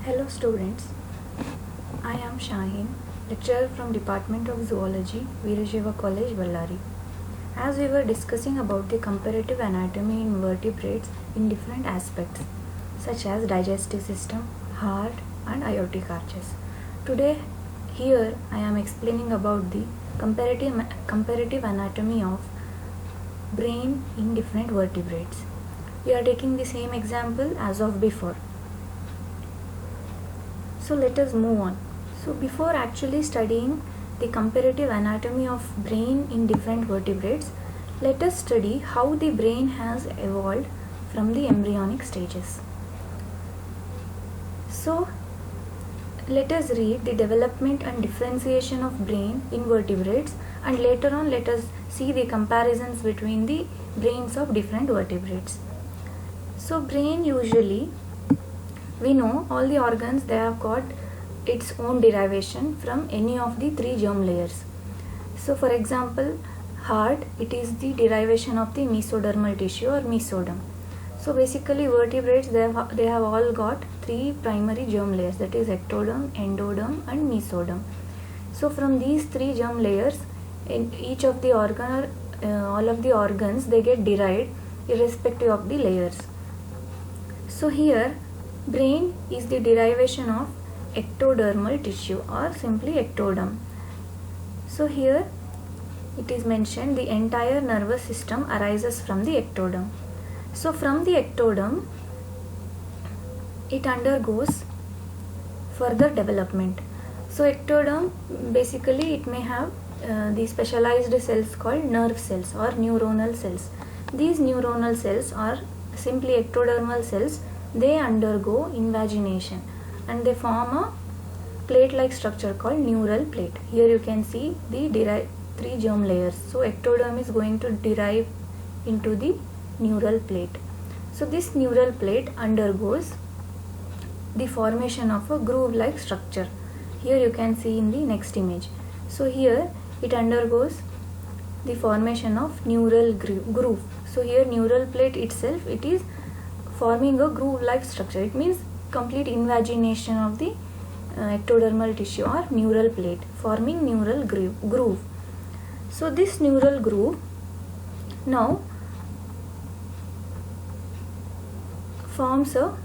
Hello students, I am Shaheen, lecturer from Department of Zoology, Veerashaiva College, Ballari. As we were discussing about the comparative anatomy in vertebrates in different aspects such as digestive system, heart and aortic arches. Today here I am explaining about the comparative anatomy of brain in different vertebrates. We are taking the same example as of before. So let us move on. So before actually studying the comparative anatomy of brain in different vertebrates, let us study how the brain has evolved from the embryonic stages. So let us read the development and differentiation of brain in vertebrates, and later on let us see the comparisons between the brains of different vertebrates. So brain, usually we know all the organs, they have got its own derivation from any of the three germ layers. So for example, heart, it is the derivation of the mesodermal tissue or mesoderm. So basically vertebrates, they have all got three primary germ layers, that is ectoderm, endoderm and mesoderm. So from these three germ layers, in each of the organ, all of the organs, they get derived irrespective of the layers. So here brain is the derivation of ectodermal tissue or simply ectoderm. So here it is mentioned the entire nervous system arises from the ectoderm. So from the ectoderm it undergoes further development. So ectoderm, basically it may have the specialized cells called nerve cells or neuronal cells. These neuronal cells are simply ectodermal cells. They undergo invagination and they form a plate-like structure called neural plate. Here you can see the three germ layers. So ectoderm is going to derive into the neural plate. So this neural plate undergoes the formation of a groove-like structure. Here you can see in the next image. So here it undergoes the formation of neural groove. So here neural plate itself, it is forming a groove-like structure. It means complete invagination of the ectodermal tissue or neural plate, forming neural groove. So this neural groove now forms a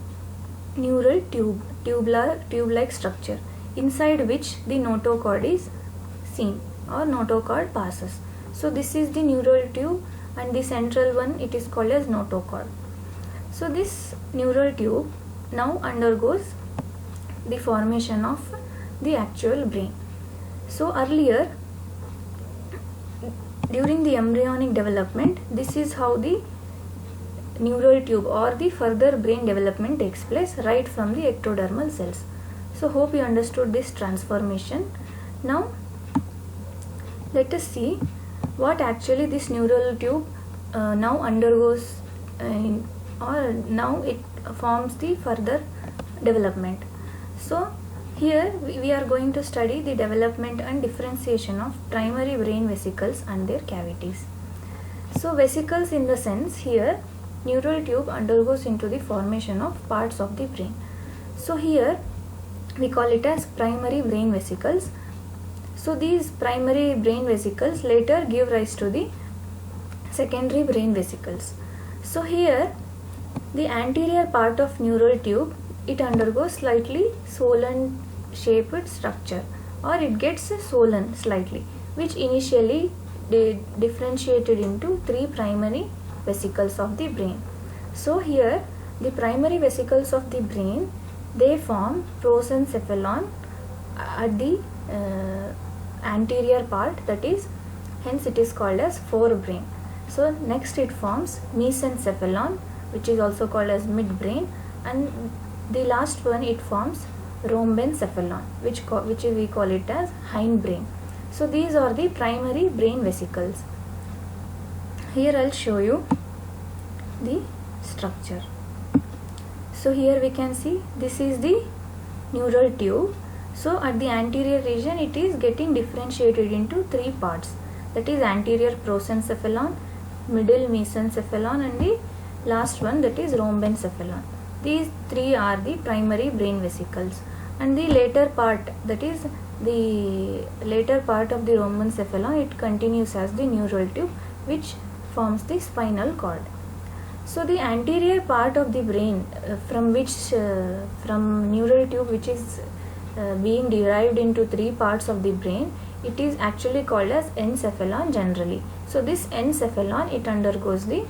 neural tube-like structure, inside which the notochord is seen or notochord passes. So this is the neural tube, and the central one, it is called as notochord. So this neural tube now undergoes the formation of the actual brain. So earlier, during the embryonic development, this is how the neural tube or the further brain development takes place right from the ectodermal cells. So hope you understood this transformation. Now let us see what actually this neural tube now undergoes or now it forms the further development. So here we are going to study the development and differentiation of primary brain vesicles and their cavities. So vesicles, in the sense, here neural tube undergoes into the formation of parts of the brain. So here we call it as primary brain vesicles. So these primary brain vesicles later give rise to the secondary brain vesicles. So here the anterior part of neural tube, it undergoes slightly swollen shaped structure, or it gets swollen slightly, which initially they differentiated into three primary vesicles of the brain. So here the primary vesicles of the brain, they form prosencephalon at the anterior part, that is, hence it is called as forebrain. So next it forms mesencephalon, which is also called as midbrain, and the last one it forms rhombencephalon, which we call it as hindbrain. So these are the primary brain vesicles. Here I'll show you the structure. So here we can see this is the neural tube. So at the anterior region it is getting differentiated into three parts, that is anterior prosencephalon, middle mesencephalon and the last one, that is rhombencephalon. These three are the primary brain vesicles, and the later part, that is the later part of the rhombencephalon, it continues as the neural tube which forms the spinal cord. So the anterior part of the brain from neural tube, which is being derived into three parts of the brain, it is actually called as encephalon generally. So this encephalon, it undergoes the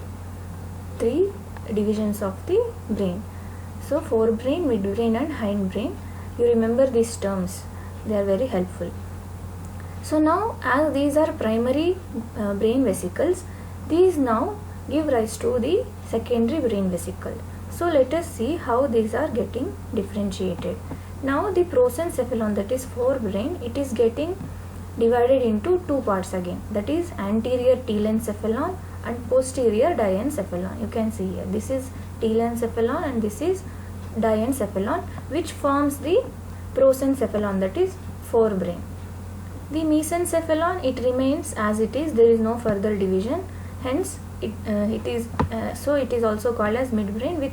three divisions of the brain. So forebrain, midbrain and hindbrain. You remember these terms, they are very helpful. So now, as these are primary brain vesicles, these now give rise to the secondary brain vesicle. So let us see how these are getting differentiated. Now the prosencephalon, that is forebrain, it is getting divided into two parts again, that is anterior telencephalon and posterior diencephalon. You can see here, this is telencephalon and this is diencephalon, which forms the prosencephalon, that is forebrain. The mesencephalon, it remains as it is, there is no further division, hence it is also called as midbrain. With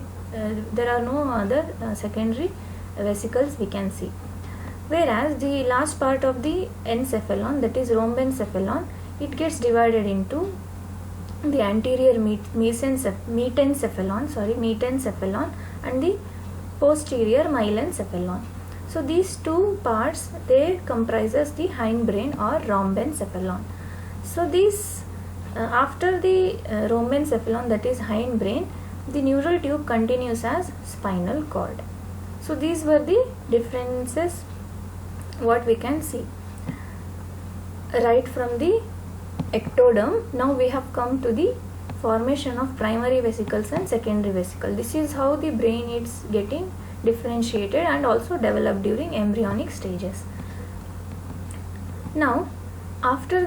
there are no other secondary vesicles we can see. Whereas the last part of the encephalon, that is rhombencephalon, it gets divided into the anterior metencephalon and the posterior myelencephalon. So these two parts, they comprises the hindbrain or rhombencephalon. So these after the rhombencephalon, that is hindbrain, the neural tube continues as spinal cord. So these were the differences what we can see. Right from the ectoderm, now we have come to the formation of primary vesicles and secondary vesicle. This is how the brain is getting differentiated and also developed during embryonic stages. Now, after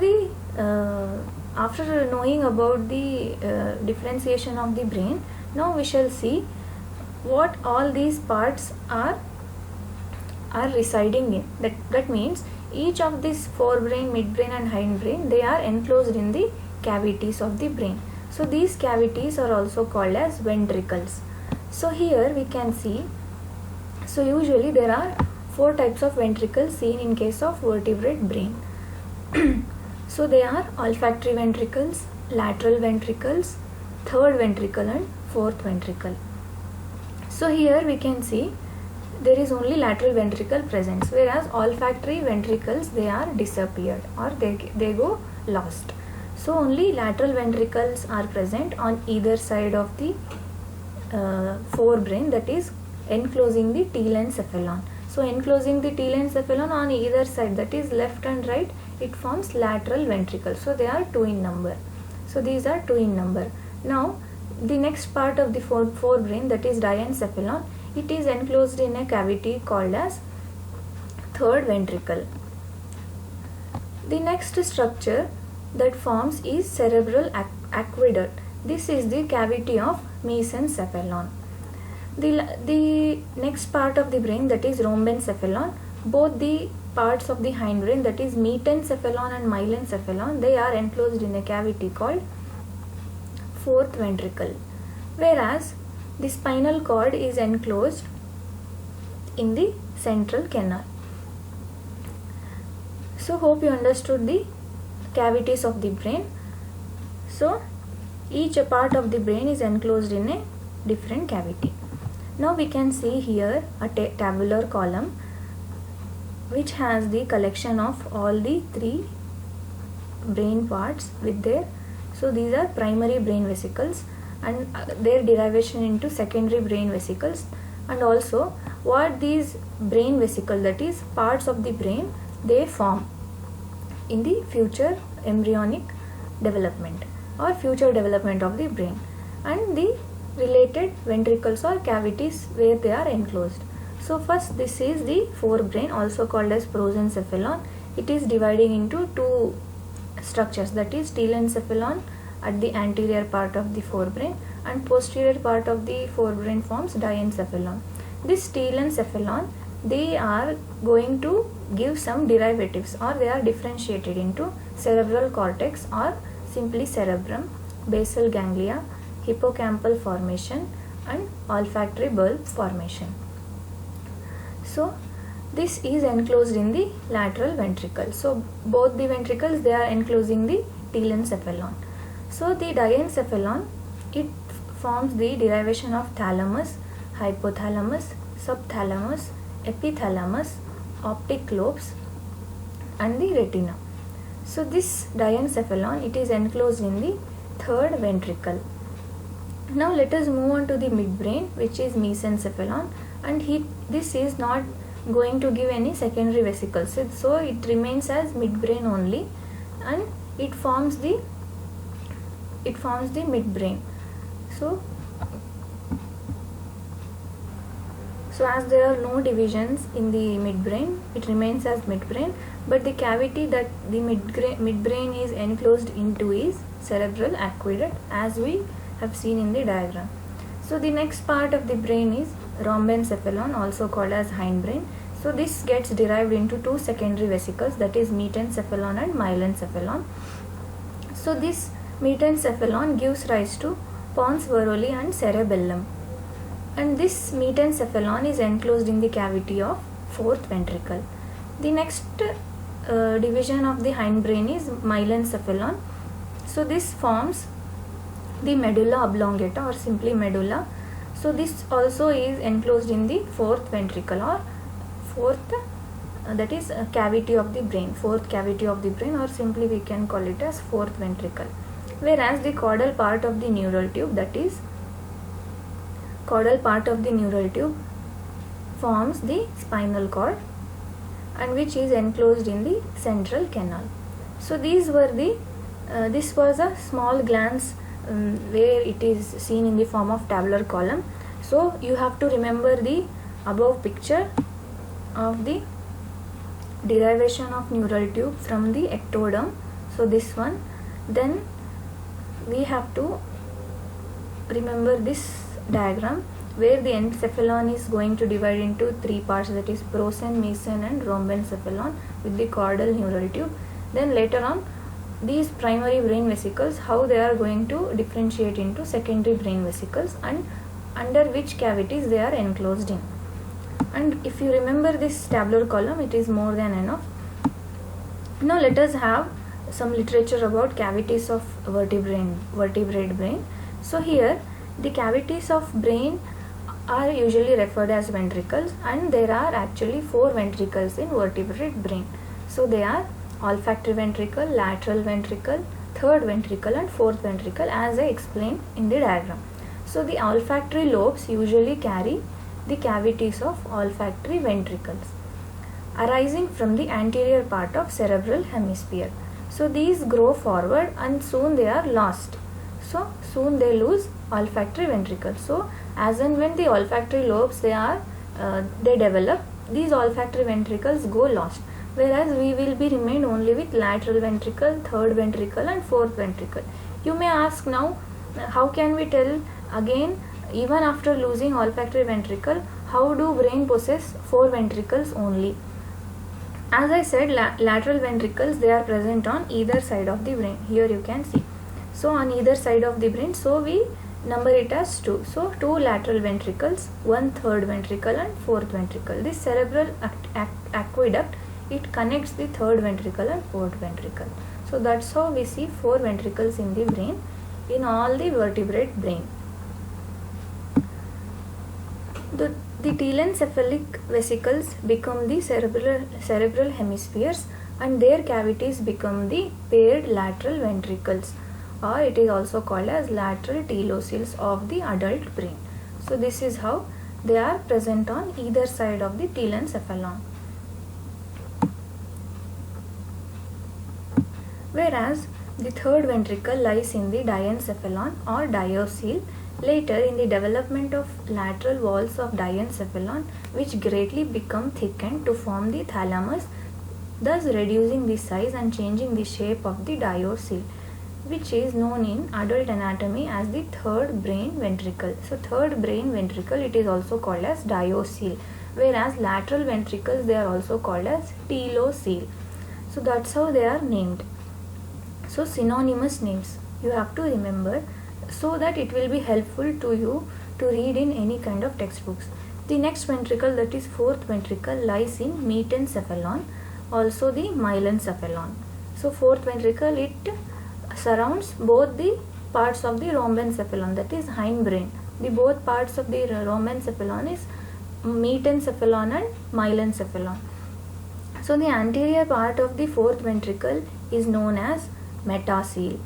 knowing about the differentiation of the brain, now we shall see what all these parts are residing in. That means each of these forebrain, midbrain and hindbrain, they are enclosed in the cavities of the brain. So these cavities are also called as ventricles. So here we can see, so usually there are four types of ventricles seen in case of vertebrate brain. So they are olfactory ventricles, lateral ventricles, third ventricle and fourth ventricle. So here we can see there is only lateral ventricle present, whereas olfactory ventricles, they are disappeared or they go lost. So only lateral ventricles are present on either side of the forebrain, that is enclosing the telencephalon. So enclosing the telencephalon on either side, that is left and right, it forms lateral ventricles. So they are two in number. So these are two in number. Now the next part of the forebrain, that is diencephalon, it is enclosed in a cavity called as third ventricle. The next structure that forms is cerebral aqueduct. This is the cavity of mesencephalon. The next part of the brain, that is rhombencephalon, both the parts of the hindbrain, that is metencephalon and myelencephalon, they are enclosed in a cavity called fourth ventricle, whereas the spinal cord is enclosed in the central canal. So hope you understood the cavities of the brain. So each part of the brain is enclosed in a different cavity. Now we can see here a tabular column which has the collection of all the three brain parts with their, so these are primary brain vesicles and their derivation into secondary brain vesicles, and also what these brain vesicles, that is parts of the brain, they form in the future embryonic development or future development of the brain, and the related ventricles or cavities where they are enclosed. So first, this is the forebrain, also called as prosencephalon. It is dividing into two structures, that is telencephalon at the anterior part of the forebrain and posterior part of the forebrain forms diencephalon. This telencephalon, they are going to give some derivatives or they are differentiated into cerebral cortex or simply cerebrum, basal ganglia, hippocampal formation, and olfactory bulb formation. So this is enclosed in the lateral ventricle. So both the ventricles, they are enclosing the telencephalon. So the diencephalon, it forms the derivation of thalamus, hypothalamus, subthalamus, epithalamus, optic lobes and the retina. So this diencephalon, it is enclosed in the third ventricle. Now let us move on to the midbrain, which is mesencephalon, and this is not going to give any secondary vesicles, so it remains as midbrain only, and it forms the midbrain. So as there are no divisions in the midbrain, it remains as midbrain, but the cavity that the midbrain is enclosed into is cerebral aqueduct, as we have seen in the diagram. So the next part of the brain is rhombencephalon, also called as hindbrain. So this gets derived into two secondary vesicles, that is metencephalon and myelencephalon. So this metencephalon gives rise to pons varolii and cerebellum, and this metencephalon is enclosed in the cavity of fourth ventricle. The next division of the hindbrain is myelencephalon. So this forms the medulla oblongata, or simply medulla. So this also is enclosed in the fourth ventricle, or that is cavity of the brain, fourth cavity of the brain, or simply we can call it as fourth ventricle. Whereas the caudal part of the neural tube, forms the spinal cord, and which is enclosed in the central canal. So these were this was a small glance where it is seen in the form of tabular column. So you have to remember the above picture of the derivation of neural tube from the ectoderm. So this one, then we have to remember this diagram where the encephalon is going to divide into three parts, that is prosen, mesen and rhombencephalon with the caudal neural tube. Then later on, these primary brain vesicles, how they are going to differentiate into secondary brain vesicles and under which cavities they are enclosed in. And if you remember this tabular column, it is more than enough. Now let us have some literature about cavities of vertebrate brain. So here the cavities of brain are usually referred as ventricles, and there are actually 4 ventricles in vertebrate brain. So they are olfactory ventricle, lateral ventricle, third ventricle and fourth ventricle, as I explained in the diagram. So the olfactory lobes usually carry the cavities of olfactory ventricles arising from the anterior part of cerebral hemisphere. So these grow forward and soon they are lost. So soon they lose olfactory ventricles. So as and when the olfactory lobes they develop, these olfactory ventricles go lost, whereas we will be remained only with lateral ventricle, third ventricle and fourth ventricle. You may ask now, how can we tell again, even after losing olfactory ventricle, how do brain possess 4 ventricles only? As I said, lateral ventricles, they are present on either side of the brain. Here you can see. So on either side of the brain, so we number it as 2. So 2 lateral ventricles, 1 third ventricle and 4th ventricle. This cerebral aqueduct, it connects the third ventricle and 4th ventricle. So that's how we see 4 ventricles in the brain in all the vertebrate brain. The telencephalic vesicles become the cerebral hemispheres, and their cavities become the paired lateral ventricles, or it is also called as lateral teloceles of the adult brain. So this is how they are present on either side of the telencephalon. Whereas the third ventricle lies in the diencephalon or diocele. Later, in the development of lateral walls of diencephalon, which greatly become thickened to form the thalamus, thus reducing the size and changing the shape of the diocele, which is known in adult anatomy as the third brain ventricle. So third brain ventricle, it is also called as diocele, whereas lateral ventricles, they are also called as telocele. So that's how they are named. So synonymous names you have to remember, so that it will be helpful to you to read in any kind of textbooks. The next ventricle, that is fourth ventricle, lies in metencephalon, also the myelencephalon. So fourth ventricle, it surrounds both the parts of the rhombencephalon, that is hindbrain. The both parts of the rhombencephalon is metencephalon and myelencephalon. So the anterior part of the fourth ventricle is known as metacele.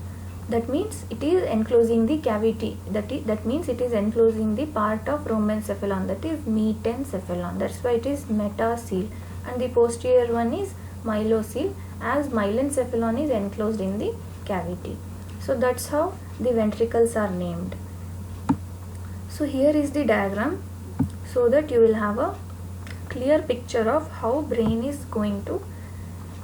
That means it is enclosing the cavity. That means it is enclosing the part of rhombencephalon, that is metencephalon. That's why it is metacele. And the posterior one is myelocele, as myelencephalon is enclosed in the cavity. So that's how the ventricles are named. So here is the diagram, so that you will have a clear picture of how brain is going to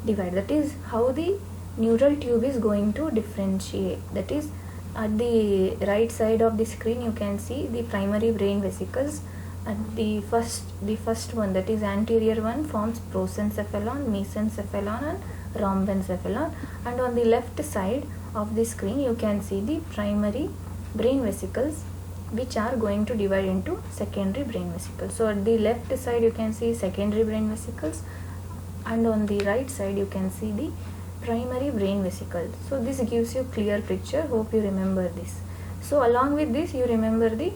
divide, that is how the neural tube is going to differentiate. That is, at the right side of the screen you can see the primary brain vesicles. At the first one, that is anterior one, forms prosencephalon, mesencephalon and rhombencephalon, and on the left side of the screen you can see the primary brain vesicles, which are going to divide into secondary brain vesicles. So at the left side you can see secondary brain vesicles, and on the right side you can see the primary brain vesicles. So this gives you clear picture. Hope you remember this. So along with this, you remember the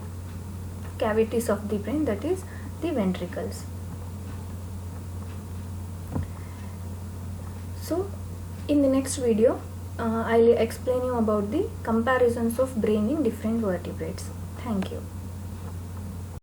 cavities of the brain, that is the ventricles. So in the next video I'll explain you about the comparisons of brain in different vertebrates. Thank you.